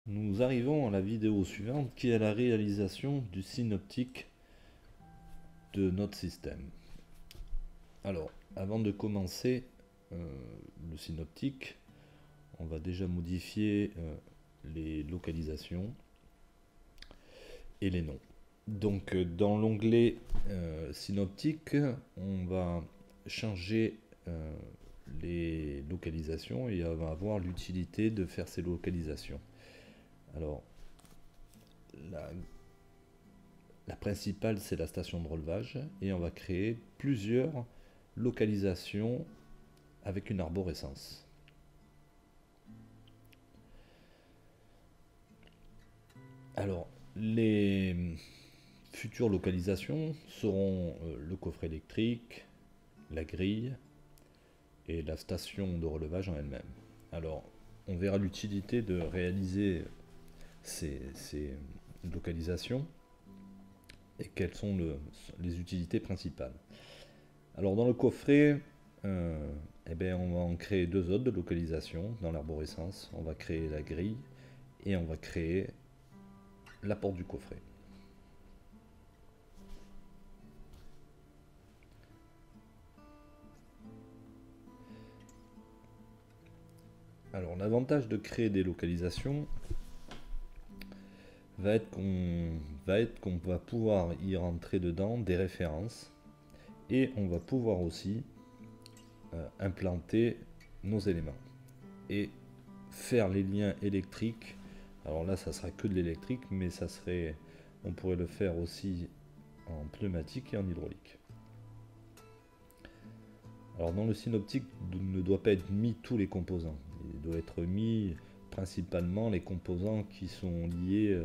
Nous arrivons à la vidéo suivante qui est la réalisation du synoptique de notre système. Alors, avant de commencer le synoptique, on va déjà modifier les localisations et les noms. Donc, dans l'onglet synoptique, on va changer les localisations et on va avoir l'utilité de faire ces localisations. Alors, la principale, c'est la station de relevage et on va créer plusieurs localisations avec une arborescence. Alors, les futures localisations seront le coffret électrique, la grille et la station de relevage en elle-même. Alors, on verra l'utilité de réaliser ces localisations et quelles sont les utilités principales. Alors dans le coffret, on va en créer deux autres de localisation dans l'arborescence. On va créer la grille et on va créer la porte du coffret. Alors l'avantage de créer des localisations va être qu'on va pouvoir y rentrer dedans des références et on va pouvoir aussi implanter nos éléments et faire les liens électriques. Alors là, ça sera que de l'électrique, mais on pourrait le faire aussi en pneumatique et en hydraulique. Alors dans le synoptique, ne doit pas être mis tous les composants. Il doit être mis principalement les composants qui sont liés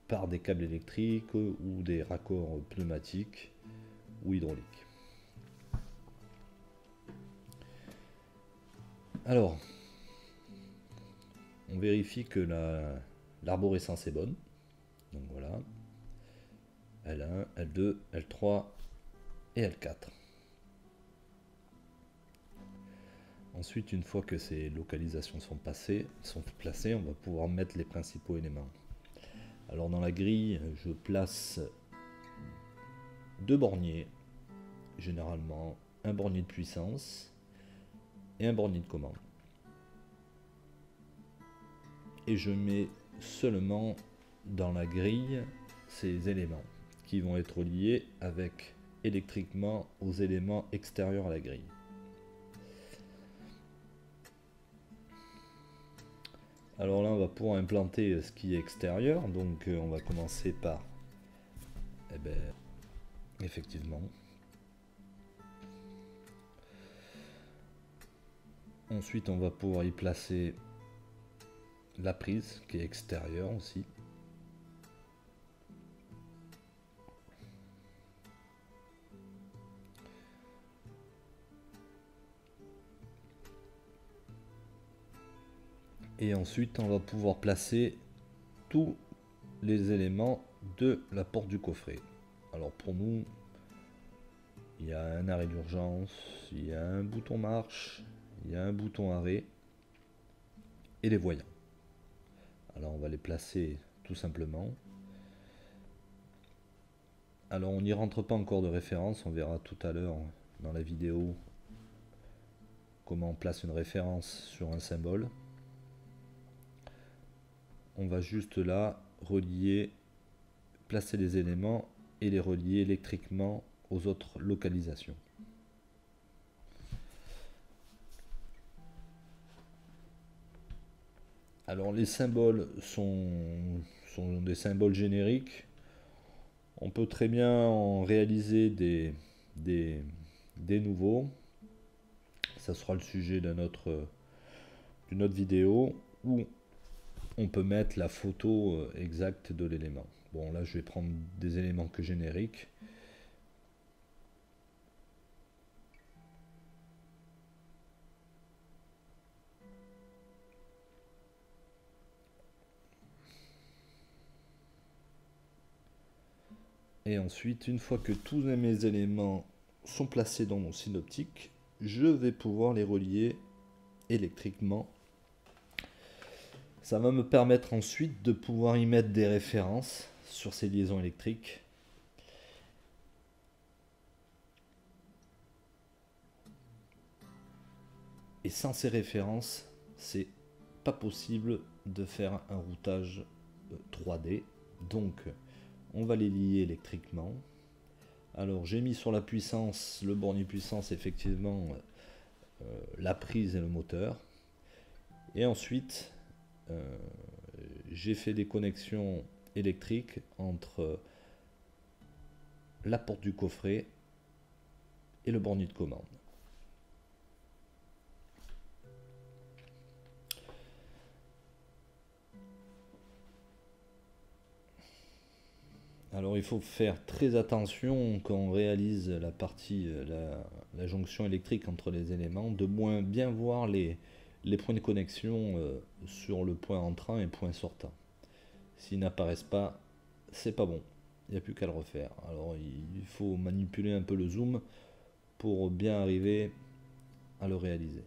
par des câbles électriques ou des raccords pneumatiques ou hydrauliques. Alors, on vérifie que l'arborescence est bonne. Donc voilà. L1, L2, L3 et L4. Ensuite, une fois que ces localisations sont placées, on va pouvoir mettre les principaux éléments. Alors dans la grille, je place deux borniers, généralement un bornier de puissance et un bornier de commande. Et je mets seulement dans la grille ces éléments qui vont être liés avec électriquement aux éléments extérieurs à la grille. Alors là, on va pouvoir implanter ce qui est extérieur. Donc on va commencer par, effectivement. Ensuite, on va pouvoir y placer la prise qui est extérieure aussi. Et ensuite, on va pouvoir placer tous les éléments de la porte du coffret. Alors pour nous, il y a un arrêt d'urgence, il y a un bouton marche, il y a un bouton arrêt et les voyants. Alors on va les placer tout simplement. Alors on n'y rentre pas encore de référence, on verra tout à l'heure dans la vidéo comment on place une référence sur un symbole. On va juste là relier, placer les éléments et les relier électriquement aux autres localisations. Alors les symboles sont des symboles génériques. On peut très bien en réaliser des nouveaux. Ça sera le sujet d'une autre vidéo où on peut mettre la photo exacte de l'élément. Bon, là je vais prendre des éléments que génériques. Et ensuite, une fois que tous mes éléments sont placés dans mon synoptique, je vais pouvoir les relier électriquement Ça va me permettre ensuite de pouvoir y mettre des références sur ces liaisons électriques. Et sans ces références, c'est pas possible de faire un routage 3D. Donc, on va les lier électriquement. Alors, j'ai mis sur la puissance, le bornier puissance, effectivement, la prise et le moteur. Et ensuite, j'ai fait des connexions électriques entre la porte du coffret et le bornier de commande. Alors il faut faire très attention quand on réalise la partie, la jonction électrique entre les éléments, de bien voir les points de connexion sur le point entrant et le point sortant. S'ils n'apparaissent pas, c'est pas bon. Il n'y a plus qu'à le refaire. Alors il faut manipuler un peu le zoom pour bien arriver à le réaliser.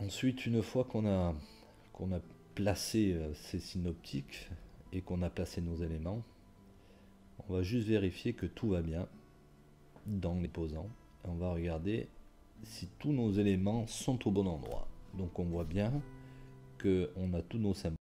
Ensuite, une fois qu'on a placé ces synoptiques et qu'on a placé nos éléments, on va juste vérifier que tout va bien dans les posants. On va regarder si tous nos éléments sont au bon endroit. Donc on voit bien qu'on a tous nos symboles